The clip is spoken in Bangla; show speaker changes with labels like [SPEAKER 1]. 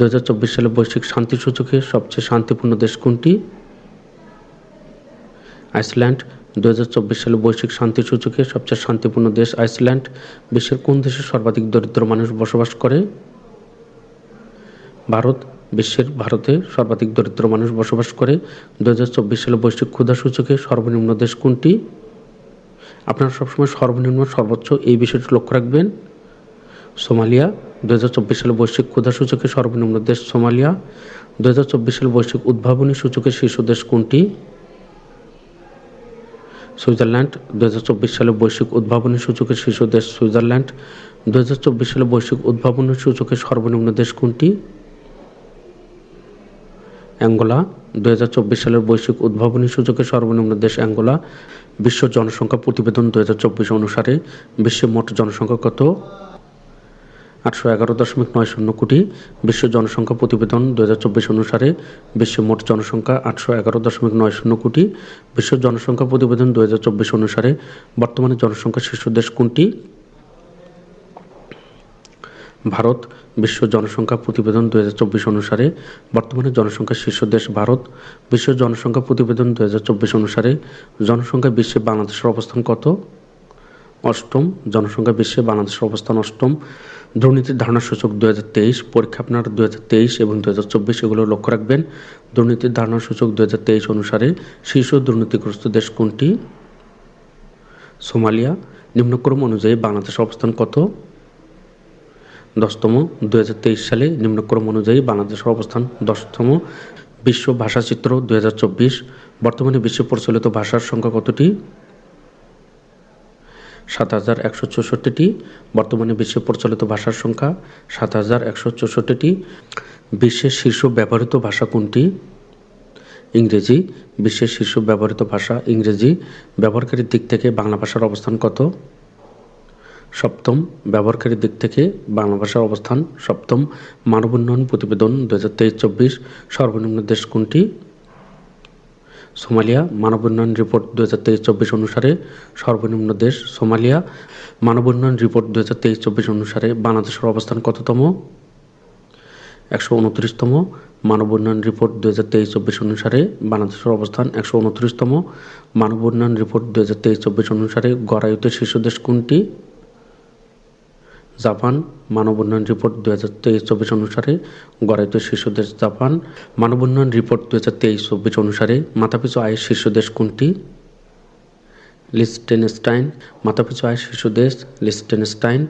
[SPEAKER 1] 2024 সালে বৈশ্বিক শান্তি সূচকে সবচেয়ে শান্তিপূর্ণ দেশ কোনটি? আইসল্যান্ড। 2024 সালে বৈশ্বিক শান্তি সূচকে সবচেয়ে শান্তিপূর্ণ দেশ আইসল্যান্ড। বিশ্বের কোন দেশে সর্বাধিক দরিদ্র মানুষ বসবাস করে? ভারত। ভারতে সর্বাধিক দরিদ্র মানুষ বসবাস করে। 2024 সালে বৈশ্বিক ক্ষুধা সূচকে সর্বনিম্ন দেশ কোনটি? আপনারা সবসময় সর্বনিম্ন সর্বোচ্চ এই বিষয়টি লক্ষ্য রাখবেন। সোমালিয়া। 2024 সালে বৈশ্বিক ক্ষুধা সূচকে সর্বনিম্ন দেশ সোমালিয়া। 2024 সালে বৈশ্বিক উদ্ভাবনী সূচকে শীর্ষ দেশ কোনটি? সুইজারল্যান্ড। 2024 সালে বৈশ্বিক উদ্ভাবনী সূচকে শীর্ষ দেশ সুইজারল্যান্ড। 2024 সালে বৈশ্বিক উদ্ভাবনী সূচকে সর্বনিম্ন দেশ কোনটি? অ্যাঙ্গোলা। 2024 সালের বৈশ্বিক উদ্ভাবনী সূচকে সর্বনিম্ন দেশ অ্যাঙ্গোলা। বিশ্ব জনসংখ্যা প্রতিবেদন 2024 অনুসারে বিশ্বের মোট জনসংখ্যা কত? 811.90 কোটি। বিশ্ব জনসংখ্যা প্রতিবেদন 2024 অনুসারে বিশ্বের মোট জনসংখ্যা 811.90 কোটি। বিশ্ব জনসংখ্যা প্রতিবেদন 2024 অনুসারে বর্তমানে জনসংখ্যা শীর্ষ দেশ কোনটি? ভারত। বিশ্ব জনসংখ্যা প্রতিবেদন 2024 অনুসারে বর্তমানে জনসংখ্যা শীর্ষ দেশ ভারত। বিশ্ব জনসংখ্যা প্রতিবেদন 2024 অনুসারে জনসংখ্যা বিশ্বে বাংলাদেশের অবস্থান কত? অষ্টম। জনসংখ্যা বিশ্বে বাংলাদেশের অবস্থান অষ্টম। দুর্নীতির ধারণা সূচক 2023 পরীক্ষা আপনার 2023 এবং 2024 এগুলো লক্ষ্য রাখবেন। দুর্নীতির ধারণা সূচক 2023 অনুসারে শীর্ষ দুর্নীতিগ্রস্ত দেশ কোনটি? সোমালিয়া। নিম্নক্রম অনুযায়ী বাংলাদেশের অবস্থান কত? 10তম। 2023 সালে নিম্নক্রম অনুযায়ী বাংলাদেশের অবস্থান 10তম। বিশ্ব ভাষাচিত্র 2024 বর্তমানে বিশ্বে প্রচলিত ভাষার সংখ্যা কতটি? 7164টি। বর্তমানে বিশ্বে প্রচলিত ভাষার সংখ্যা 7164টি। বিশ্বের শীর্ষ ব্যবহৃত ভাষা কোনটি? ইংরেজি। বিশ্বের শীর্ষ ব্যবহৃত ভাষা ইংরেজি। ব্যবহারকারীর দিক থেকে বাংলা ভাষার অবস্থান কত? সপ্তম। ব্যবহারকারীর দিক থেকে বাংলা ভাষার অবস্থান সপ্তম। মানব উন্নয়ন প্রতিবেদন 2023-24 সর্বনিম্ন দেশ কোনটি? সোমালিয়া। মানব উন্নয়ন রিপোর্ট 2023-24 অনুসারে সর্বনিম্ন দেশ সোমালিয়া। মানব উন্নয়ন রিপোর্ট 2023-24 অনুসারে বাংলাদেশের অবস্থান কততম? 129তম। মানব উন্নয়ন রিপোর্ট 2023-24 অনুসারে বাংলাদেশের অবস্থান 129তম। মানব উন্নয়ন রিপোর্ট 2023-24 অনুসারে গড় আয়ুতে শীর্ষ দেশ কোনটি? জাপান। মানব উন্নয়ন রিপোর্ট 2023-24 অনুসারে গড় আয়ুতে শীর্ষ দেশ জাপান। মানব উন্নয়ন রিপোর্ট 2023-24 অনুসারে মাথাপিছু আয়ের শীর্ষ দেশ কোনটি? লিচটেনস্টাইন। মাথাপিছু আয়ের শীর্ষ দেশ লিচটেনস্টাইন।